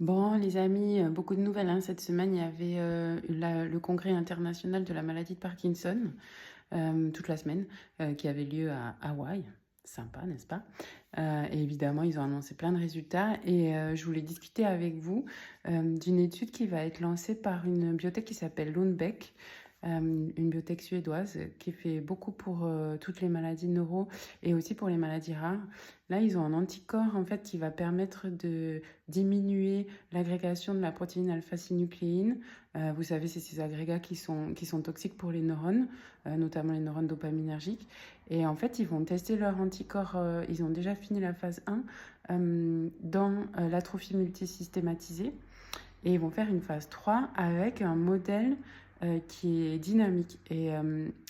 Bon, les amis, beaucoup de nouvelles, hein. Cette semaine, il y avait le congrès international de la maladie de Parkinson, toute la semaine, qui avait lieu à Hawaï. Sympa, n'est-ce pas? Et évidemment, ils ont annoncé plein de résultats. Et je voulais discuter avec vous d'une étude qui va être lancée par une biotech qui s'appelle Lundbeck, une biotech suédoise qui fait beaucoup pour toutes les maladies neuro et aussi pour les maladies rares. Là, ils ont un anticorps en fait qui va permettre de diminuer l'agrégation de la protéine alpha-synucléine. Vous savez, c'est ces agrégats qui sont toxiques pour les neurones, notamment les neurones dopaminergiques. Et en fait, ils vont tester leur anticorps. Ils ont déjà fini la phase 1 dans l'atrophie multisystématisée. Et ils vont faire une phase 3 avec un modèle qui est dynamique. Et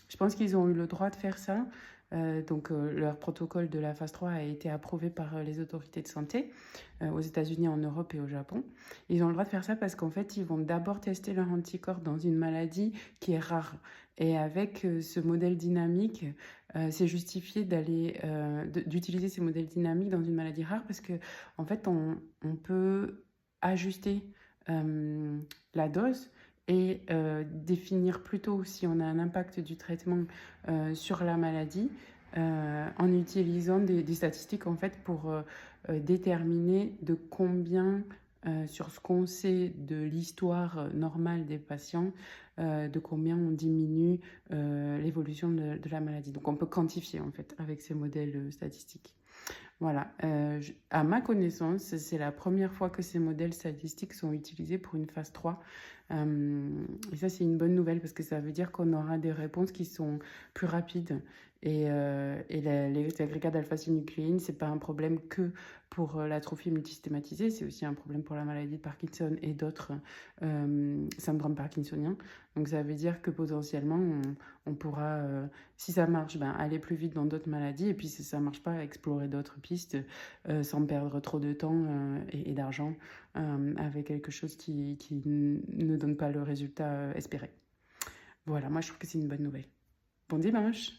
je pense qu'ils ont eu le droit de faire ça. Leur protocole de la phase 3 a été approuvé par les autorités de santé aux États-Unis, en Europe et au Japon. Ils ont le droit de faire ça parce qu'en fait, ils vont d'abord tester leur anticorps dans une maladie qui est rare. Et avec ce modèle dynamique, c'est justifié d'utiliser ces modèles dynamiques dans une maladie rare parce que en fait, on peut ajuster la dose et définir plutôt si on a un impact du traitement sur la maladie en utilisant des statistiques en fait pour déterminer de combien sur ce qu'on sait de l'histoire normale des patients, de combien on diminue l'évolution de la maladie. Donc on peut quantifier en fait avec ces modèles statistiques. Voilà, à ma connaissance, c'est la première fois que ces modèles statistiques sont utilisés pour une phase 3. Et ça, c'est une bonne nouvelle parce que ça veut dire qu'on aura des réponses qui sont plus rapides. Les agrégats d'alpha-synucléine, c'est pas un problème que pour l'atrophie multisystématisée, c'est aussi un problème pour la maladie de Parkinson et d'autres syndromes parkinsoniens. Donc ça veut dire que potentiellement, on pourra, si ça marche, ben, aller plus vite dans d'autres maladies. Et puis si ça marche pas, explorer d'autres pistes sans perdre trop de temps et d'argent avec quelque chose qui ne donne pas le résultat espéré. Voilà, moi je trouve que c'est une bonne nouvelle. Bon dimanche!